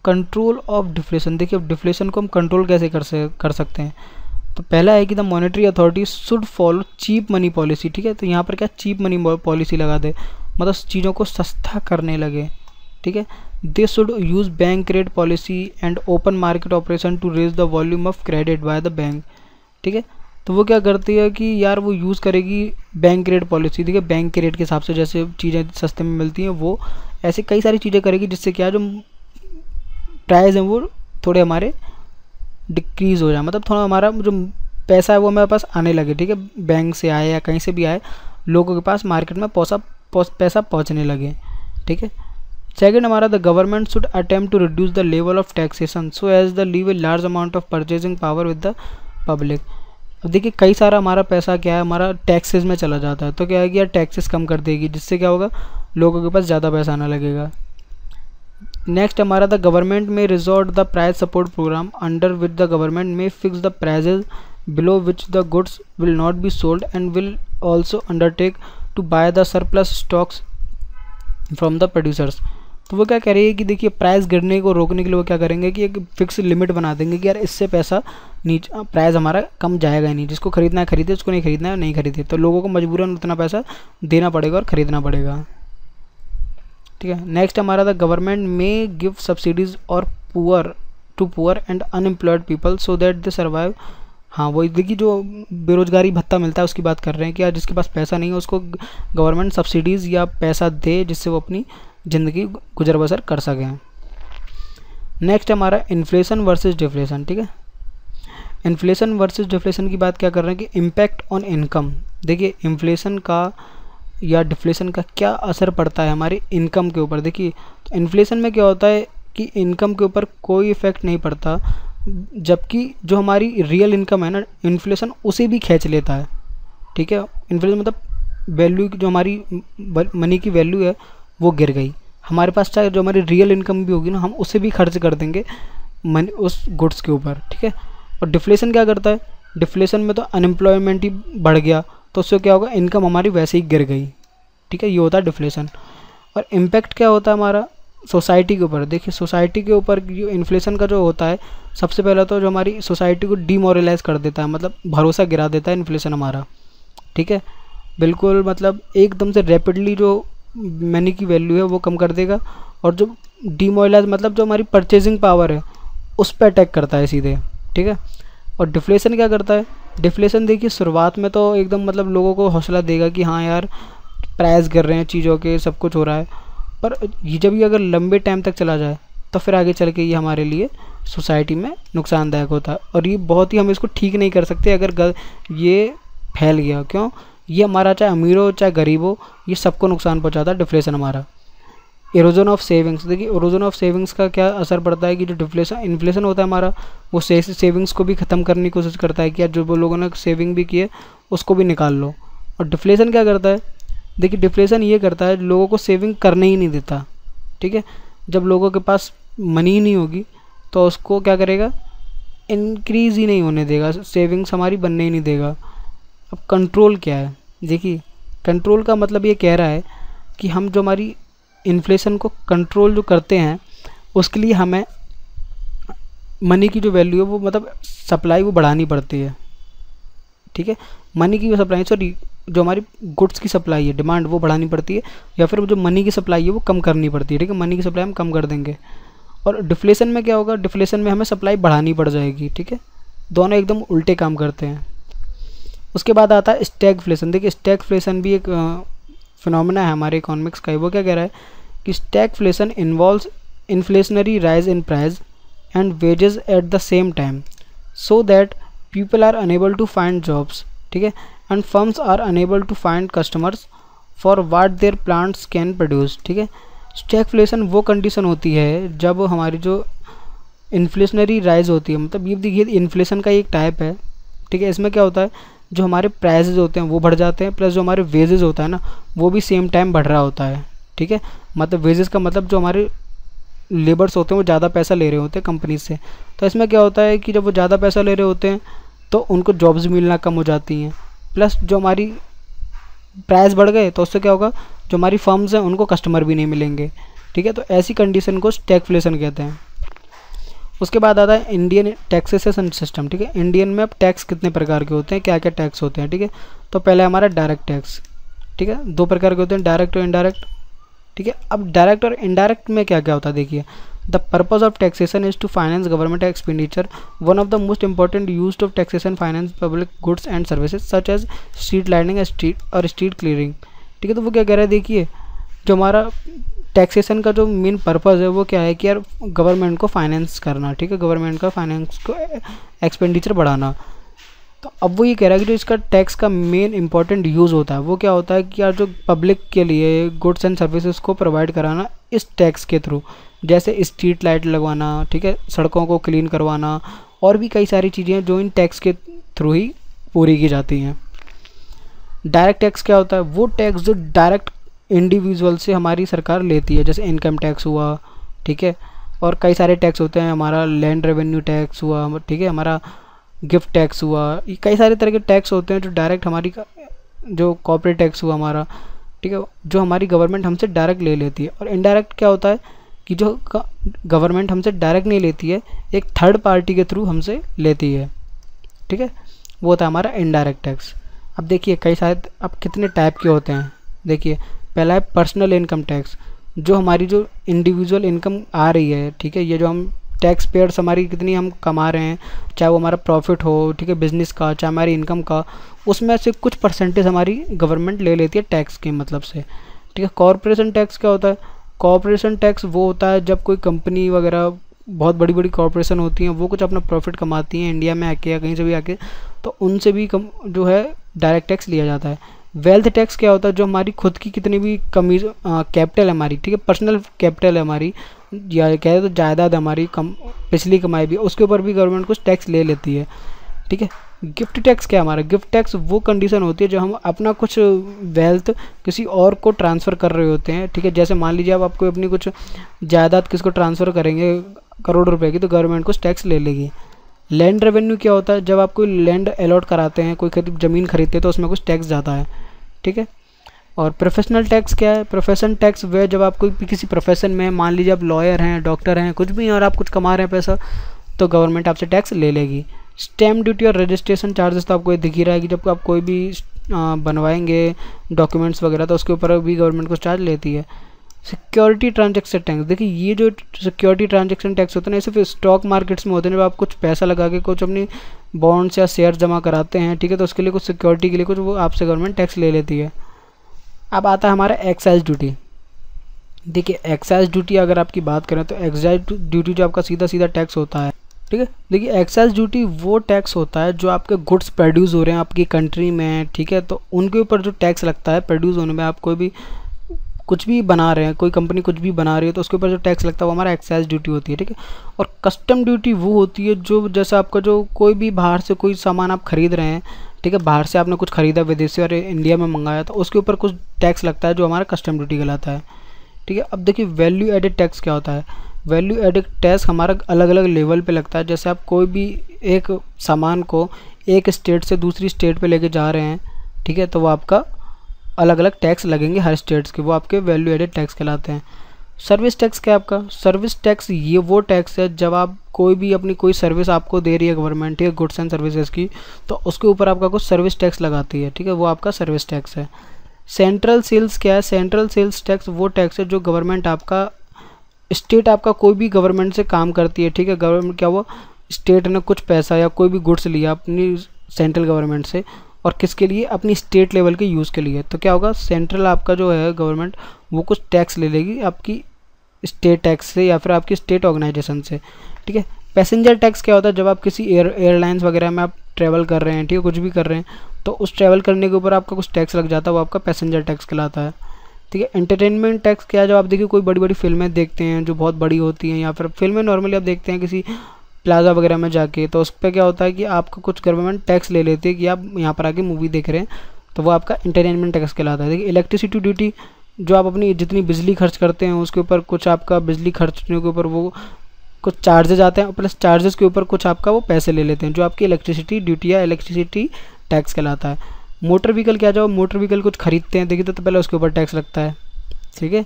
S2: कंट्रोल ऑफ डिफ्लेशन, देखिए अब डिफ्लेशन को हम कंट्रोल कैसे कर सकते हैं, तो पहला है कि the monetary authority should follow cheap money policy, ठीक है। तो यहाँ पर क्या चीप मनी पॉलिसी लगा दे, मतलब चीज़ों को सस्ता करने लगे, ठीक है। They should use bank credit policy and open market operation to raise the volume of credit by the bank, ठीक है। तो वो क्या करती है कि यार वो यूज़ करेगी बैंक क्रेडिट पॉलिसी, ठीक है, बैंक के रेट के हिसाब से जैसे चीज़ें सस्ते में मिलती हैं वो ऐसे कई सारी चीज़ें करेगी जिससे क्या जो प्राइस हैं वो थोड़े हमारे डिक्रीज़ हो जाए, मतलब थोड़ा हमारा जो पैसा है वो हमारे पास आने लगे, ठीक है, बैंक से आए या कहीं से भी आए, लोगों के पास मार्केट में पैसा पहुंचने लगे, ठीक है। सेकंड हमारा the government should attempt to reduce the level of taxation so as the leave a large amount of purchasing power with the public. अब देखिए कई सारा हमारा पैसा क्या है हमारा टैक्सेस में चला जाता है, तो क्या है कि यार टैक्सेस कम कर देगी जिससे क्या होगा लोगों के पास ज़्यादा पैसा आना लगेगा। नेक्स्ट हमारा the government may resort the price support programme under which the government may fix the prices below which the goods will not be sold and will also undertake to buy the surplus stocks from the producers. तो वो क्या कह रही है कि देखिए price गिरने को रोकने के लिए वो क्या करेंगे कि एक फिक्स लिमिट बना देंगे कि यार इससे पैसा नीचे प्राइस हमारा कम जाएगा ही नहीं, जिसको खरीदना है खरीदे, उसको नहीं खरीदना है नहीं खरीदे, तो लोगों को मजबूरन उतना पैसा देना पड़ेगा और ख़रीदना पड़ेगा, ठीक है। नेक्स्ट हमारा द गवर्नमेंट में गिव सब्सिडीज़ और poor and unemployed people so that they survive. हाँ वही देखिए जो बेरोजगारी भत्ता मिलता है उसकी बात कर रहे हैं कि यार जिसके पास पैसा नहीं है उसको गवर्नमेंट सब्सिडीज़ या पैसा दे जिससे वो अपनी ज़िंदगी गुजर बसर कर सकें। नेक्स्ट हमारा इन्फ्लेशन वर्सेस डिफ्लेशन, ठीक है। इन्फ्लेशन वर्सेस डिफ्लेशन की बात क्या कर रहे हैं कि इम्पैक्ट ऑन इनकम। देखिए इन्फ्लेशन का या डिफ्लेशन का क्या असर पड़ता है हमारी इनकम के ऊपर। देखिए इन्फ्लेशन में क्या होता है कि इनकम के ऊपर कोई इफ़ेक्ट नहीं पड़ता, जबकि जो हमारी रियल इनकम है ना, इन्फ्लेशन उसे भी खींच लेता है। ठीक है, इन्फ्लेशन मतलब वैल्यू, जो हमारी मनी की वैल्यू है वो गिर गई, हमारे पास चाहे जो हमारी रियल इनकम भी होगी ना, हम उसे भी खर्च कर देंगे मनी उस गुड्स के ऊपर। ठीक है, और डिफ्लेशन क्या करता है, डिफ्लेशन में तो अनएम्प्लॉयमेंट ही बढ़ गया, तो उससे क्या होगा, इनकम हमारी वैसे ही गिर गई। ठीक है, ये होता है डिफ्लेशन। और इम्पैक्ट क्या होता है हमारा सोसाइटी के ऊपर। देखिए सोसाइटी के ऊपर जो इन्फ्लेशन का जो होता है, सबसे पहले तो जो हमारी सोसाइटी को डीमोरलाइज कर देता है, मतलब भरोसा गिरा देता है इन्फ्लेशन हमारा। ठीक है, बिल्कुल मतलब एकदम से रैपिडली जो मनी की वैल्यू है वो कम कर देगा, और जो डीमोरलाइज मतलब जो हमारी परचेजिंग पावर है उस पर अटैक करता है सीधे। ठीक है, और डिफ्लेशन क्या करता है, डिफ्लेशन देखिए शुरुआत में तो एकदम मतलब लोगों को हौसला देगा कि हाँ यार प्राइस गिर रहे हैं चीज़ों के, सब कुछ हो रहा है, पर ये जब ये अगर लंबे टाइम तक चला जाए तो फिर आगे चल के ये हमारे लिए सोसाइटी में नुकसानदायक होता है, और ये बहुत ही हम इसको ठीक नहीं कर सकते अगर ये फैल गया। क्यों, ये हमारा चाहे अमीर हो चाहे गरीब हो, ये सबको नुकसान पहुंचाता है डिफ्लेशन हमारा। इरोजन ऑफ सेविंग्स, देखिए इरोजन ऑफ सेविंग्स का क्या असर पड़ता है कि जो डिफ्लेशन इन्फ्लेशन होता है हमारा, वो सेविंग्स को भी ख़त्म करने की कोशिश करता है कि यार जो वो लोगों ने सेविंग भी की है उसको भी निकाल लो। और डिफ्लेशन क्या करता है, देखिए डिफ्लेशन ये करता है लोगों को सेविंग करने ही नहीं देता। ठीक है, जब लोगों के पास मनी ही नहीं होगी तो उसको क्या करेगा, इंक्रीज़ ही नहीं होने देगा, सेविंग्स हमारी बनने ही नहीं देगा। अब कंट्रोल क्या है, देखिए कंट्रोल का मतलब ये कह रहा है कि हम जो हमारी इन्फ्लेशन को कंट्रोल जो करते हैं उसके लिए हमें मनी की जो वैल्यू है वो मतलब सप्लाई वो बढ़ानी पड़ती है। ठीक है, मनी की सप्लाई, सॉरी जो हमारी गुड्स की सप्लाई है, डिमांड, वो बढ़ानी पड़ती है, या फिर जो मनी की सप्लाई है वो कम करनी पड़ती है। ठीक है, मनी की सप्लाई हम कम कर देंगे। और डिफ्लेशन में क्या होगा, डिफ्लेशन में हमें सप्लाई बढ़ानी पड़ जाएगी। ठीक है, दोनों एकदम उल्टे काम करते हैं। उसके बाद आता है स्टैगफ्लेशन। देखिए स्टैगफ्लेशन भी एक फिनोमेना है हमारे इकोनॉमिक्स का। वो क्या कह रहा है कि stagflation involves inflationary rise in price and wages at the same time so that people are unable to find jobs. ठीक है, and firms are unable to find customers for what their plants can produce. ठीक है, stagflation वो condition होती है जब हमारी जो इन्फ्लेशनरी राइज होती है, मतलब ये देखिए इन्फ्लेशन का एक टाइप है। ठीक है, इसमें क्या होता है, जो हमारे प्राइसेस होते हैं वो बढ़ जाते हैं, प्लस जो हमारे वेजेस होता है ना वो भी सेम टाइम बढ़ रहा होता है। ठीक है, मतलब वेजेस का मतलब जो हमारे लेबर्स होते हैं वो ज़्यादा पैसा ले रहे होते हैं कंपनी से। तो इसमें क्या होता है कि जब वो ज़्यादा पैसा ले रहे होते हैं तो उनको जॉब्स मिलना कम हो जाती हैं, प्लस जो हमारी प्राइस बढ़ गए तो उससे क्या होगा, जो हमारी फर्म्स हैं उनको कस्टमर भी नहीं मिलेंगे। ठीक है, तो ऐसी कंडीशन को स्टैगफ्लेशन कहते हैं। उसके बाद आता है इंडियन टैक्सेशन सिस्टम। ठीक है, इंडियन में अब टैक्स कितने प्रकार के होते हैं, क्या क्या टैक्स होते हैं। ठीक है, तो पहले हमारा डायरेक्ट टैक्स। ठीक है, दो प्रकार के होते हैं, डायरेक्ट और इनडायरेक्ट। ठीक है, अब डायरेक्ट और इनडायरेक्ट में क्या क्या होता है, देखिए the purpose of taxation is to finance government expenditure. One of the most important use of taxation finance public goods and services such as street lighting or street clearing. ठीक है, तो वो क्या कह रहा है, देखिए जो हमारा टैक्सेशन का जो मेन पर्पज़ है वो क्या है कि यार गवर्नमेंट को फाइनेंस करना। ठीक है, गवर्नमेंट का फाइनेंस को एक्सपेंडिचर बढ़ाना। तो अब वो ये कह रहा है कि जो इसका टैक्स का मेन इंपॉर्टेंट यूज़ होता है वो क्या होता है कि यार जो पब्लिक के लिए गुड्स एंड सर्विसेज को प्रोवाइड कराना इस टैक्स के थ्रू, जैसे स्ट्रीट लाइट लगवाना, ठीक है, सड़कों को क्लीन करवाना, और भी कई सारी चीज़ें जो इन टैक्स के थ्रू ही पूरी की जाती हैं। डायरेक्ट टैक्स क्या होता है, वो टैक्स जो डायरेक्ट इंडिविजुअल से हमारी सरकार लेती है, जैसे इनकम टैक्स हुआ। ठीक है, और कई सारे टैक्स होते हैं, हमारा लैंड रेवेन्यू टैक्स हुआ। ठीक है, हमारा गिफ्ट टैक्स हुआ, ये कई सारे तरह के टैक्स होते हैं जो डायरेक्ट हमारी जो कॉर्पोरेट टैक्स हुआ हमारा। ठीक है, जो हमारी गवर्नमेंट हमसे डायरेक्ट ले लेती है। और इनडायरेक्ट क्या होता है कि जो गवर्नमेंट हमसे डायरेक्ट नहीं लेती है, एक थर्ड पार्टी के थ्रू हमसे लेती है। ठीक है, वो होता है हमारा इनडायरेक्ट टैक्स। अब देखिए कई सारे अब कितने टाइप के होते हैं। देखिए पहला है पर्सनल इनकम टैक्स, जो हमारी जो इंडिविजुअल इनकम आ रही है। ठीक है, ये जो हम टैक्स पेयर्स हमारी कितनी हम कमा रहे हैं, चाहे वो हमारा प्रॉफिट हो, ठीक है, बिजनेस का, चाहे हमारी इनकम का, उसमें से कुछ परसेंटेज हमारी गवर्नमेंट ले लेती है टैक्स के मतलब से। ठीक है, कॉर्पोरेशन टैक्स क्या होता है, कॉर्पोरेशन टैक्स वो होता है जब कोई कंपनी वगैरह बहुत बड़ी बड़ी कॉर्पोरेशन होती हैं वो कुछ अपना प्रॉफिट कमाती हैं इंडिया में आके या कहीं से भी आके, तो उनसे भी जो है डायरेक्ट टैक्स लिया जाता है। वेल्थ टैक्स क्या होता है, जो हमारी खुद की कितनी भी कमी कैपिटल है हमारी, ठीक है, पर्सनल कैपिटल है हमारी, या कहे तो जायदाद हमारी पिछली कमाई भी, उसके ऊपर भी गवर्नमेंट कुछ टैक्स ले लेती है, ठीक है। गिफ्ट टैक्स क्या हमारा, गिफ्ट टैक्स वो कंडीशन होती है जो हम अपना कुछ वेल्थ किसी और को ट्रांसफ़र कर रहे होते हैं, ठीक है। जैसे मान लीजिए आप आपको अपनी कुछ जायदाद किसको ट्रांसफ़र करेंगे करोड़ रुपए की, तो गवर्नमेंट कुछ टैक्स ले लेगी। लैंड रेवेन्यू क्या होता है, जब आप कोई लैंड अलॉट कराते हैं, कोई ज़मीन खरीदते हैं तो उसमें कुछ टैक्स जाता है, ठीक है। और प्रोफेशनल टैक्स क्या है, प्रोफेशन टैक्स वह जब आप कोई किसी प्रोफेशन में, मान लीजिए आप लॉयर हैं, डॉक्टर हैं, कुछ भी हैं और आप कुछ कमा रहे हैं पैसा, तो गवर्नमेंट आपसे टैक्स ले लेगी। स्टैम्प ड्यूटी और रजिस्ट्रेशन चार्जेस तो आपको ये दिख ही रहा है कि जब आप कोई भी बनवाएंगे डॉक्यूमेंट्स वगैरह तो उसके ऊपर भी गवर्नमेंट को चार्ज लेती है। सिक्योरिटी ट्रांजैक्शन टैक्स, देखिए ये जो सिक्योरिटी ट्रांजैक्शन टैक्स होता है ना, सिर्फ स्टॉक मार्केट्स में होते हैं, जब आप कुछ पैसा लगा के कुछ अपनी बॉन्ड्स या शेयर जमा कराते हैं, ठीक है, तो उसके लिए कुछ सिक्योरिटी के लिए कुछ वो आपसे गवर्नमेंट टैक्स ले लेती है। अब आता है हमारा एक्साइज ड्यूटी। देखिए एक्साइज ड्यूटी अगर आपकी बात करें तो एक्साइज ड्यूटी जो आपका सीधा सीधा टैक्स होता है, ठीक है। देखिए एक्साइज ड्यूटी वो टैक्स होता है जो आपके गुड्स प्रोड्यूस हो रहे हैं आपकी कंट्री में, ठीक है, तो उनके ऊपर जो टैक्स लगता है प्रोड्यूस होने में, आप कोई भी कुछ भी बना रहे हैं, कोई कंपनी कुछ भी बना रही है तो उसके ऊपर जो टैक्स लगता है वो हमारा एक्साइज ड्यूटी होती है, ठीक है। और कस्टम ड्यूटी वो होती है जो जैसे आपका जो कोई भी बाहर से कोई सामान आप खरीद रहे हैं, ठीक है, बाहर से आपने कुछ खरीदा विदेशी और इंडिया में मंगाया तो उसके ऊपर कुछ टैक्स लगता है जो हमारा कस्टम ड्यूटी कहलाता है, ठीक है। अब देखिए वैल्यू एडेड टैक्स क्या होता है, वैल्यू एडेड टैक्स हमारा अलग अलग लेवल पे लगता है। जैसे आप कोई भी एक सामान को एक स्टेट से दूसरी स्टेट पे लेके जा रहे हैं, ठीक है, तो वो आपका अलग अलग टैक्स लगेंगे हर स्टेट्स के, वो आपके वैल्यू एडेड टैक्स कहलाते हैं। सर्विस टैक्स क्या है आपका, सर्विस टैक्स ये वो टैक्स है जब आप कोई भी अपनी कोई सर्विस आपको दे रही है गवर्नमेंट, ठीक है, गुड्स एंड सर्विसेज की, तो उसके ऊपर आपका कुछ सर्विस टैक्स लगाती है, ठीक है, वो आपका सर्विस टैक्स है। सेंट्रल सेल्स क्या है, सेंट्रल सेल्स टैक्स वो टैक्स है जो गवर्नमेंट आपका स्टेट आपका कोई भी गवर्नमेंट से काम करती है, ठीक है, गवर्नमेंट क्या वो स्टेट ने कुछ पैसा या कोई भी गुड्स लिया अपनी सेंट्रल गवर्नमेंट से और किसके लिए, अपनी स्टेट लेवल के यूज़ के लिए, तो क्या होगा सेंट्रल आपका जो है गवर्नमेंट वो कुछ टैक्स ले लेगी आपकी स्टेट टैक्स से या फिर आपकी स्टेट ऑर्गेनाइजेशन से, ठीक है। पैसेंजर टैक्स क्या होता है, जब आप किसी एयरलाइंस वगैरह में आप ट्रैवल कर रहे हैं, ठीक है, कुछ भी कर रहे हैं तो उस ट्रैवल करने के ऊपर आपका कुछ टैक्स लग जाता है, वो आपका पैसेंजर टैक्स कहलाता है, ठीक है। एंटरटेनमेंट टैक्स क्या है, जब आप देखिए कोई बड़ी बड़ी फिल्में देखते हैं जो बहुत बड़ी होती हैं या फिर फिल्में नॉर्मली आप देखते हैं किसी प्लाजा वगैरह में जाके, तो उस पर क्या होता है कि आपको कुछ गवर्नमेंट टैक्स ले लेती है कि आप यहाँ पर आके मूवी देख रहे हैं, तो वो आपका एंटरटेनमेंट टैक्स कहलाता है। देखिए इलेक्ट्रिसिटी ड्यूटी, जो आप अपनी जितनी बिजली खर्च करते हैं उसके ऊपर कुछ आपका बिजली खर्चने के ऊपर वो कुछ चार्जेज आते हैं, प्लस चार्जेस के ऊपर कुछ आपका वो पैसे ले लेते हैं, जो आपकी इलेक्ट्रिसिटी ड्यूटी या इलेक्ट्रिसिटी टैक्स कहलाता है। मोटर व्हीकल क्या, जब मोटर व्हीकल कुछ खरीदते हैं देखिए तो पहले उसके ऊपर टैक्स लगता है, ठीक है,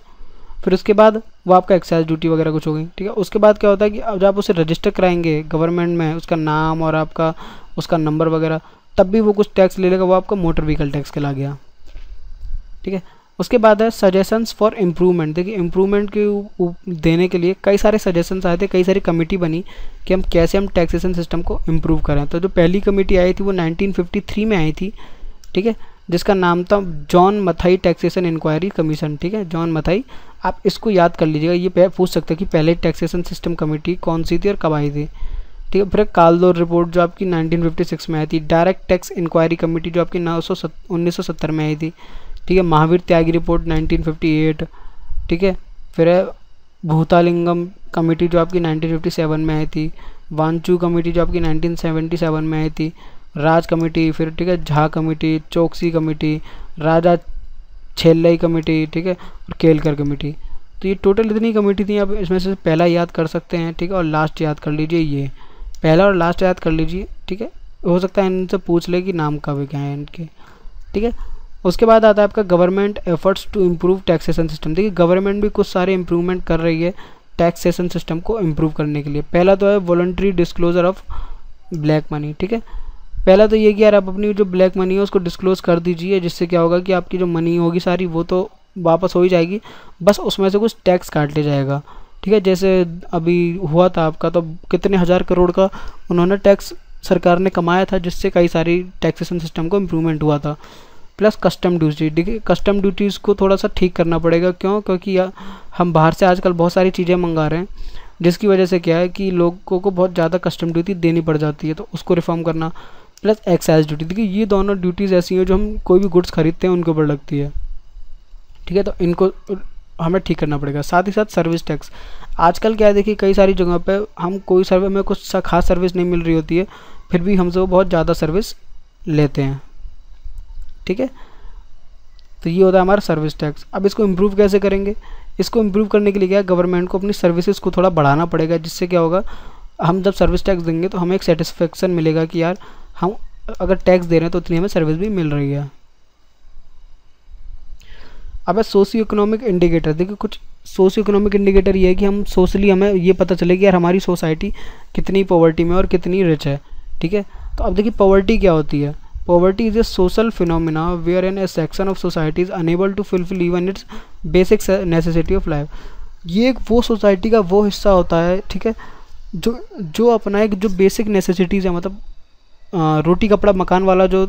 S2: फिर उसके बाद वो आपका एक्साइज ड्यूटी वगैरह कुछ हो गई, ठीक है। उसके बाद क्या होता है कि अब जब आप उसे रजिस्टर कराएंगे गवर्नमेंट में, उसका नाम और आपका उसका नंबर वगैरह, तब भी वो कुछ टैक्स ले लेगा, वो आपका मोटर व्हीकल टैक्स कहला गया, ठीक है। उसके बाद है सजेशंस फॉर इम्प्रूवमेंट। देखिए इम्प्रूवमेंट के देने के लिए कई सारे सजेशंस आए थे, कई सारी कमेटी बनी कि हम कैसे हम टैक्सेशन सिस्टम को इम्प्रूव करें। तो जो पहली कमेटी आई थी वो 1953 में आई थी, ठीक है, जिसका नाम था John Mathai taxation inquiry commission, ठीक है, जॉन मथाई। आप इसको याद कर लीजिएगा, ये पूछ सकते हैं कि पहले टैक्सेशन सिस्टम कमेटी कौन सी थी और कब आई थी, ठीक है। फिर कालदोर रिपोर्ट जो आपकी 1956 में आई थी, डायरेक्ट टैक्स इंक्वायरी कमेटी जो आपकी 1970 में आई थी, ठीक है। महावीर त्यागी रिपोर्ट 1958, ठीक है। फिर है भूतालिंगम कमेटी जो आपकी 1957 में आई थी, वांचू कमेटी जो आपकी 1977 में आई थी, राज कमेटी, फिर ठीक है झा कमेटी, चौकसी कमेटी, राजा छेल्लई कमेटी, ठीक है, और केलकर कमेटी। तो ये टोटल इतनी कमेटी थी, आप इसमें से पहला याद कर सकते हैं, ठीक है, और लास्ट याद कर लीजिए, ये पहला और लास्ट याद कर लीजिए, ठीक है। हो सकता है इनसे पूछ ले कि नाम कब क्या है इनके, ठीक है। उसके बाद आता है आपका government efforts to improve taxation system. देखिए गवर्नमेंट भी कुछ सारे इंप्रूवमेंट कर रही है टैक्सेशन सिस्टम को इम्प्रूव करने के लिए। पहला तो है voluntary disclosure of black money, ठीक है। पहला तो ये कि यार आप अपनी जो ब्लैक मनी है उसको डिस्क्लोज़ कर दीजिए, जिससे क्या होगा कि आपकी जो मनी होगी सारी वो तो वापस हो ही जाएगी, बस उसमें से कुछ टैक्स काट लिया जाएगा, ठीक है। जैसे अभी हुआ था आपका, तो कितने हज़ार करोड़ का उन्होंने टैक्स सरकार ने कमाया था, जिससे कई सारी टैक्सेशन सिस्टम को इम्प्रूवमेंट हुआ था। प्लस कस्टम ड्यूटी, देखिए कस्टम ड्यूटीज़ को थोड़ा सा ठीक करना पड़ेगा, क्यों, क्योंकि हम बाहर से आजकल बहुत सारी चीज़ें मंगा रहे हैं, जिसकी वजह से क्या है कि लोगों को बहुत ज़्यादा कस्टम ड्यूटी देनी पड़ जाती है, तो उसको रिफॉर्म करना। Plus excise duty. देखिए ये दोनों ड्यूटीज़ ऐसी हैं जो हम कोई भी गुड्स खरीदते हैं उनके ऊपर लगती है, ठीक है, तो इनको हमें ठीक करना पड़ेगा। साथ ही साथ सर्विस टैक्स, आजकल क्या है देखिए कई सारी जगहों पे हम कोई सर्विस में कुछ खास सर्विस नहीं मिल रही होती है, फिर भी हमसे वो बहुत ज़्यादा सर्विस लेते हैं, ठीक है, तो ये होता है हमारा सर्विस टैक्स। अब इसको इम्प्रूव कैसे करेंगे? इसको इम्प्रूव करने के लिए क्या, गवर्नमेंट को अपनी सर्विसेज को थोड़ा बढ़ाना पड़ेगा, जिससे क्या होगा, हम जब सर्विस टैक्स देंगे तो हमें एक सेटिस्फेक्शन मिलेगा कि यार हम अगर टैक्स दे रहे हैं तो उतनी हमें सर्विस भी मिल रही है। अब है सोशियो इकोनॉमिक इंडिकेटर। देखिए कुछ सोशियो इकोनॉमिक इंडिकेटर ये है कि हम सोशली हमें ये पता चले कि यार हमारी सोसाइटी कितनी पॉवर्टी में और कितनी रिच है, ठीक है। तो अब देखिए पॉवर्टी क्या होती है? Poverty is a social phenomena where an a section of society is unable to fulfil even its basic necessity of life. ये एक वो सोसाइटी का वो हिस्सा होता है, ठीक है, जो अपना एक जो बेसिक नेसेसिटीज़ है, मतलब रोटी कपड़ा मकान वाला जो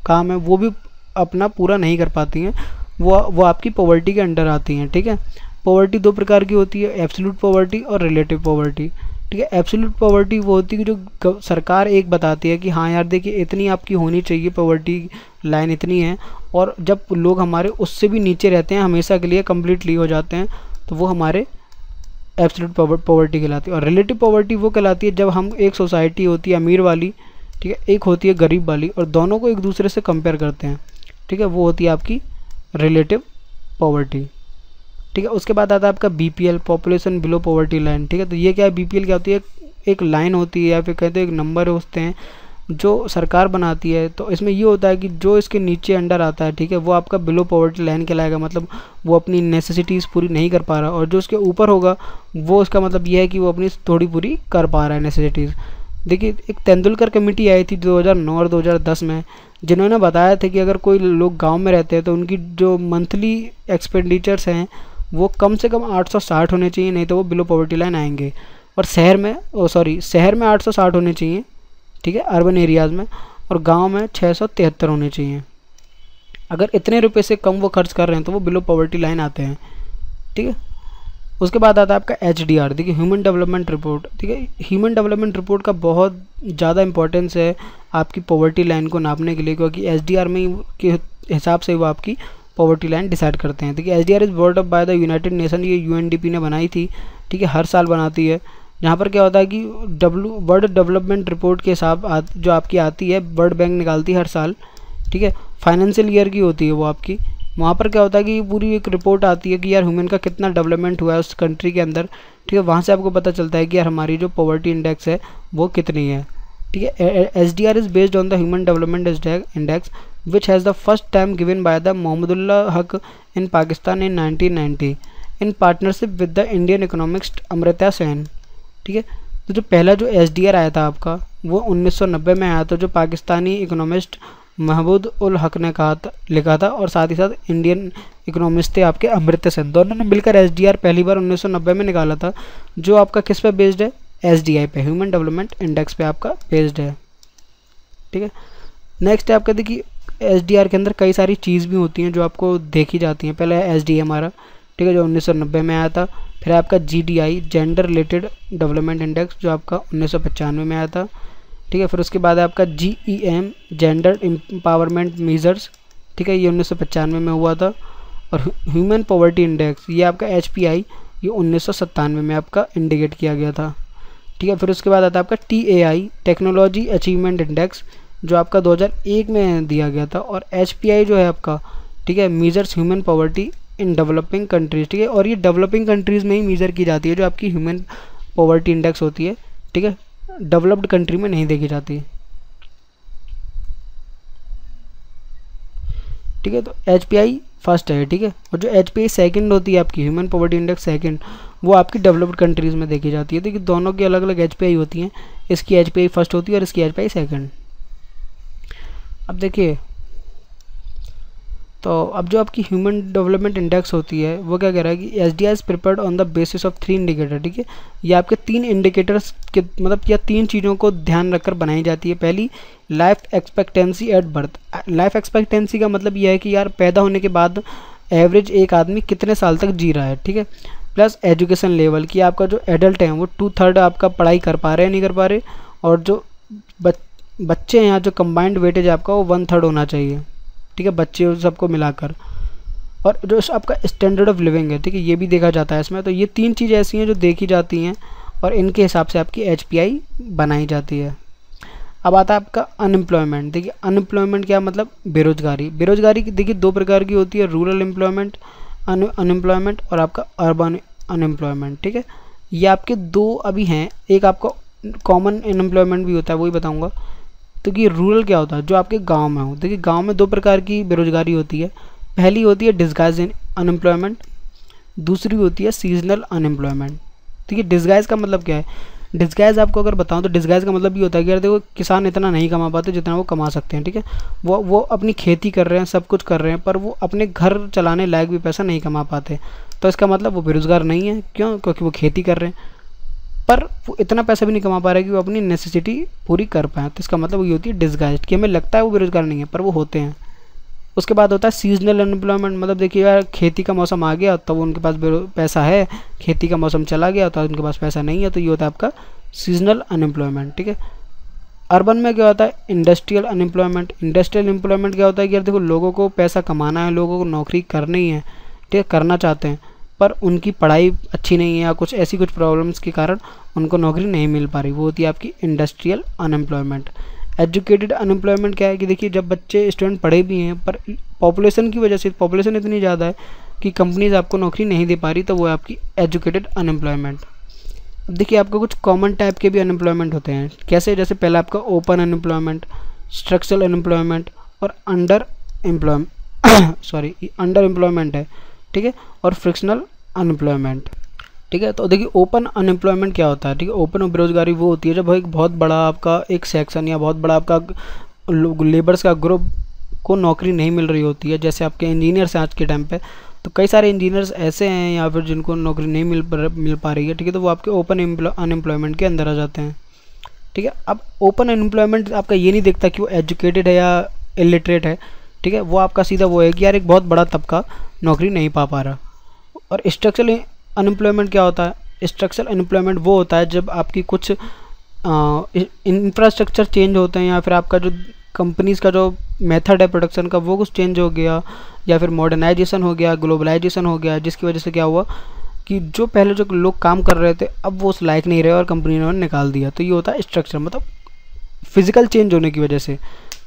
S2: काम है वो भी अपना पूरा नहीं कर पाती हैं, वो आपकी पॉवर्टी के अंडर आती हैं, ठीक है। पॉवर्टी दो प्रकार की होती है, एब्सोल्यूट पॉवर्टी और रिलेटिव पॉवर्टी, ठीक है। एब्सोल्यूट पॉवर्टी वो होती है कि जो सरकार एक बताती है कि हाँ यार देखिए इतनी आपकी होनी चाहिए, पॉवर्टी लाइन इतनी है, और जब लोग हमारे उससे भी नीचे रहते हैं, हमेशा के लिए कम्प्लीटली हो जाते हैं, तो वो हमारे एब्सोल्यूट पॉवर्टी कहलाती है। और रिलेटिव पॉवर्टी वो कहलाती है जब हम एक सोसाइटी होती है अमीर वाली, ठीक है, एक होती है गरीब वाली, और दोनों को एक दूसरे से कंपेयर करते हैं, ठीक है, वो होती है आपकी रिलेटिव पॉवर्टी, ठीक है। उसके बाद आता है आपका BPL, population below poverty line, ठीक है। तो ये क्या है, बीपीएल क्या होती है, एक लाइन होती है या फिर कहते हैं एक नंबर होते हैं जो सरकार बनाती है। तो इसमें ये होता है कि जो इसके नीचे अंडर आता है, ठीक है, वो आपका बिलो पॉवर्टी लाइन कहलाएगा, मतलब वो अपनी नेसेसिटीज़ पूरी नहीं कर पा रहा, और जो उसके ऊपर होगा वो उसका मतलब ये है कि वो अपनी थोड़ी पूरी कर पा रहा है नेसेसिटीज़। देखिए एक तेंदुलकर कमेटी आई थी 2009 और 2010 में, जिन्होंने बताया था कि अगर कोई लोग गांव में रहते हैं तो उनकी जो मंथली एक्सपेंडिचर्स हैं वो कम से कम 860 होने चाहिए, नहीं तो वो बिलो पॉवर्टी लाइन आएंगे। और शहर में शहर में 860 होने चाहिए, ठीक है, अर्बन एरियाज़ में, और गांव में 673 होने चाहिए। अगर इतने रुपए से कम वो खर्च कर रहे हैं तो वो बिलो पॉवर्टी लाइन आते हैं, ठीक है। उसके बाद आता है आपका HDR, देखिए ह्यूमन डेवलपमेंट रिपोर्ट, ठीक है। ह्यूमन डेवलपमेंट रिपोर्ट का बहुत ज़्यादा इंपॉर्टेंस है आपकी पॉवर्टी लाइन को नापने के लिए, क्योंकि HDR में के हिसाब से वो आपकी पॉवर्टी लाइन डिसाइड करते हैं। देखिए HDR is board up by the United Nation, ये UNDP ने बनाई थी, ठीक है, हर साल बनाती है। यहाँ पर क्या होता है कि वर्ल्ड डेवलपमेंट रिपोर्ट के हिसाब जो आपकी आती है, वर्ल्ड बैंक निकालती है हर साल, ठीक है, फाइनेंशियल ईयर की होती है वो आपकी। वहाँ पर क्या होता है कि पूरी एक रिपोर्ट आती है कि यार ह्यूमन का कितना डेवलपमेंट हुआ है उस कंट्री के अंदर, ठीक है। वहाँ से आपको पता चलता है कि यार हमारी जो पॉवर्टी इंडेक्स है वो कितनी है, ठीक है। HDR is based on the human development index which has the first time given by the Mohammadullah Haq in Pakistan in 1990 in partnership with the Indian economist Amrita Sen, ठीक है। तो जो पहला जो HDR आया था आपका वो 1990 में आया था, जो पाकिस्तानी इकोनॉमिस्ट महमूद उल हक ने लिखा था, और साथ ही साथ इंडियन इकोनॉमिस्ट थे आपके अमृता सेन, दोनों ने मिलकर HDR पहली बार 1990 में निकाला था, जो आपका किस पे बेस्ड है, HDI पे, ह्यूमन डेवलपमेंट इंडेक्स पे आपका बेस्ड है, ठीक है। नेक्स्ट है आपका देखिए HDR के अंदर कई सारी चीज़ भी होती हैं जो आपको देखी जाती हैं। पहले है HDI हमारा, ठीक है, जो 1990 में आया था। फिर आपका GDI, gender related development index, जो आपका 1995 में आया था, ठीक है। फिर उसके बाद है आपका GEM, जेंडर एम्पावरमेंट मेजर्स, ठीक है, ये 1995 में हुआ था। और ह्यूमन पॉवर्टी इंडेक्स, ये आपका HPI, ये 1997 में आपका इंडिकेट किया गया था, ठीक है। फिर उसके बाद आता है आपका TAI, टेक्नोलॉजी अचीवमेंट इंडेक्स, जो आपका 2001 में दिया गया था। और HPI जो है आपका, ठीक है, measures human poverty in developing countries, ठीक है, और ये डेवलपिंग कंट्रीज़ में ही मेजर की जाती है जो आपकी ह्यूमन पॉवर्टी इंडेक्स होती है, ठीक है, डेवलप्ड कंट्री में नहीं देखी जाती, ठीक है। तो HPI फर्स्ट है, ठीक है, और जो HPI सेकंड होती है आपकी ह्यूमन पॉवर्टी इंडेक्स सेकंड, वो आपकी डेवलप्ड कंट्रीज़ में देखी जाती है। देखिए दोनों की अलग अलग HPI होती हैं, इसकी HPI फर्स्ट होती है और इसकी HPI सेकंड। अब देखिए तो अब जो आपकी ह्यूमन डेवलपमेंट इंडेक्स होती है वो क्या कह रहा है कि HDI is prepared on the basis of 3 indicator, ठीक है। ये आपके 3 इंडिकेटर्स के मतलब या 3 चीज़ों को ध्यान रखकर बनाई जाती है। पहली, life expectancy at birth. Life expectancy का मतलब ये है कि यार पैदा होने के बाद एवरेज एक आदमी कितने साल तक जी रहा है, ठीक है। प्लस एजुकेशन लेवल की, आपका जो एडल्ट हैं वो 2/3 आपका पढ़ाई कर पा रहे हैं नहीं कर पा रहे, और जो बच्चे हैं यहाँ जो कंबाइंड वेटेज आपका वो 1/3 होना चाहिए, ठीक है, बच्चे सबको मिलाकर। और जो आपका स्टैंडर्ड ऑफ लिविंग है, ठीक है, ये भी देखा जाता है इसमें। तो ये 3 चीज़ें ऐसी हैं जो देखी जाती हैं और इनके हिसाब से आपकी HPI बनाई जाती है। अब आता है आपका अनएम्प्लॉयमेंट। देखिए अनएम्प्लॉयमेंट क्या मतलब, बेरोजगारी। बेरोजगारी देखिए 2 प्रकार की होती है, रूरल एम्प्लॉयमेंट अनएम्प्लॉयमेंट और आपका अर्बन अनएम्प्लॉयमेंट, ठीक है। ये आपके 2 अभी हैं, एक आपका कॉमन अनएम्प्लॉयमेंट भी होता है, वही बताऊंगा। तो कि रूरल क्या होता है, जो आपके गांव में हो। देखिए गांव में 2 प्रकार की बेरोजगारी होती है। पहली होती है डिस्गाइज अनएम्प्लॉयमेंट, दूसरी होती है सीजनल अनएम्प्लॉयमेंट। ठीक है, डिस्गाइज का मतलब क्या है, डिस्गाइज आपको अगर बताऊं तो डिस्गाइज का मतलब ये होता है कि यार देखो किसान इतना नहीं कमा पाते जितना वो कमा सकते हैं, ठीक है। वो अपनी खेती कर रहे हैं, सब कुछ कर रहे हैं, पर वो अपने घर चलाने लायक भी पैसा नहीं कमा पाते। तो इसका मतलब वो बेरोजगार नहीं है, क्यों, क्योंकि वो खेती कर रहे हैं, पर वो इतना पैसा भी नहीं कमा पा रहे कि वो अपनी नेसेसिटी पूरी कर पाएँ। तो इसका मतलब ये होती है डिस्गाइज, कि हमें लगता है वो बेरोजगार नहीं है पर वो होते हैं। उसके बाद होता है सीजनल अनएम्प्लॉयमेंट, मतलब देखिए यार खेती का मौसम आ गया तब उनके पास पैसा है, खेती का मौसम चला गया तो उनके पास पैसा नहीं है, तो ये होता है आपका सीजनल अनएम्प्लॉयमेंट, ठीक है। अर्बन में क्या होता है, इंडस्ट्रियल अनएम्प्लॉयमेंट। इंडस्ट्रियल एम्प्लॉयमेंट क्या होता है कि यार देखो लोगों को पैसा कमाना है, लोगों को नौकरी करनी है, ठीक है, करना चाहते हैं, पर उनकी पढ़ाई अच्छी नहीं है या कुछ ऐसी कुछ प्रॉब्लम्स के कारण उनको नौकरी नहीं मिल पा रही, वो होती है आपकी इंडस्ट्रियल अनएम्प्लॉयमेंट। एजुकेटेड अनएम्प्लॉयमेंट क्या है कि देखिए जब बच्चे स्टूडेंट पढ़े भी हैं पर पॉपुलेशन की वजह से, पॉपुलेशन इतनी ज़्यादा है कि कंपनीज आपको नौकरी नहीं दे पा रही, तो वो है आपकी एजुकेटेड अनएम्प्लॉयमेंट। अब देखिए आपको कुछ कॉमन टाइप के भी अनएम्प्लॉयमेंट होते हैं, कैसे, जैसे पहला आपका ओपन अनएम्प्लॉयमेंट, स्ट्रक्चरल अनएम्प्लॉयमेंट और अंडर एम्प्लॉयमेंट है, ठीक है, और फ्रिक्शनल अनएम्प्लॉयमेंट, ठीक है। तो देखिए ओपन अनएम्प्लॉयमेंट क्या होता है, ठीक है, ओपन बेरोजगारी वो होती है जब एक बहुत बड़ा आपका एक सेक्शन या बहुत बड़ा आपका लेबर्स का ग्रुप को नौकरी नहीं मिल रही होती है। जैसे आपके इंजीनियर्स हैं आज के टाइम पे, तो कई सारे इंजीनियर्स ऐसे हैं या फिर जिनको नौकरी नहीं मिल पा रही है, ठीक है, तो वो आपके ओपन अनएम्प्लॉयमेंट के अंदर आ जाते हैं, ठीक है। अब ओपन अनएम्प्लॉयमेंट आपका ये नहीं देखता कि वो एजुकेटेड है या इलिटरेट है, ठीक है, वो आपका सीधा वो है कि यार एक बहुत बड़ा तबका नौकरी नहीं पा रहा। और स्ट्रक्चरल अनएम्प्लॉयमेंट क्या होता है, स्ट्रक्चरल अनएम्प्लॉयमेंट वो होता है जब आपकी कुछ इंफ्रास्ट्रक्चर चेंज होते हैं या फिर आपका जो कंपनीज़ का जो मेथड है प्रोडक्शन का वो कुछ चेंज हो गया, या फिर मॉडर्नाइजेशन हो गया, ग्लोबलाइजेशन हो गया, जिसकी वजह से क्या हुआ कि जो पहले जो लोग काम कर रहे थे अब वो उस लायक नहीं रहे और कंपनी ने निकाल दिया। तो ये होता है स्ट्रक्चर, मतलब फिजिकल चेंज होने की वजह से,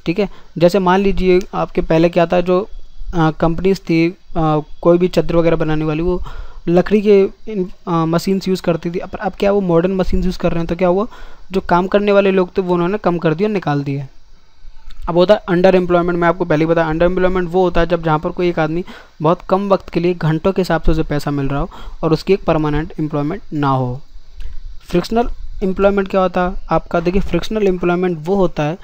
S2: ठीक है। जैसे मान लीजिए आपके पहले क्या था, जो कंपनीज थी कोई भी चादर वगैरह बनाने वाली, वो लकड़ी के मशीन्स यूज़ करती थी, पर अब क्या वो मॉडर्न मशीन्स यूज़ कर रहे हैं, तो क्या हुआ जो काम करने वाले लोग थे वो उन्होंने कम कर दिया, निकाल दिए। अब होता है अंडर एम्प्लॉयमेंट, मैं आपको पहले ही बताया अंडर एम्प्लॉयमेंट वो होता है जब जहाँ पर कोई एक आदमी बहुत कम वक्त के लिए घंटों के हिसाब से उसे पैसा मिल रहा हो और उसकी एक परमानेंट एम्प्लॉयमेंट ना हो। फ्रिक्शनल एम्प्लॉयमेंट क्या होता है आपका, देखिए फ्रिक्शनल एम्प्लॉयमेंट वो होता है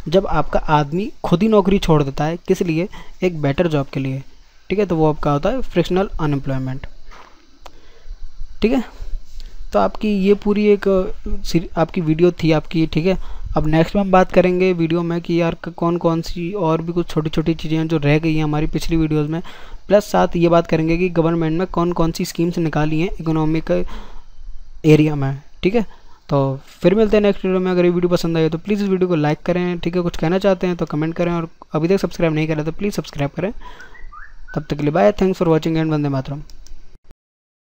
S2: जब आपका आदमी खुद ही नौकरी छोड़ देता है, किस लिए, एक बेटर जॉब के लिए, ठीक है, तो वो आपका होता है फ्रिक्शनल अनएम्प्लॉयमेंट, ठीक है। तो आपकी ये पूरी एक आपकी वीडियो थी आपकी, ठीक है। अब नेक्स्ट में हम बात करेंगे वीडियो में कि यार कौन कौन सी और भी कुछ छोटी छोटी चीज़ें जो रह गई हैं हमारी पिछली वीडियोस में, प्लस साथ ये बात करेंगे कि गवर्नमेंट में कौन कौन सी स्कीम्स निकाली हैं इकोनॉमिक एरिया में, ठीक है। तो फिर मिलते हैं नेक्स्ट वीडियो में। अगर ये वीडियो पसंद आई तो प्लीज़ इस वीडियो को लाइक करें, ठीक है, कुछ कहना चाहते हैं तो कमेंट करें, और अभी तक सब्सक्राइब नहीं करें तो प्लीज़ सब्सक्राइब करें। तब तक के लिए bye, thanks for watching and वंदे मातरम।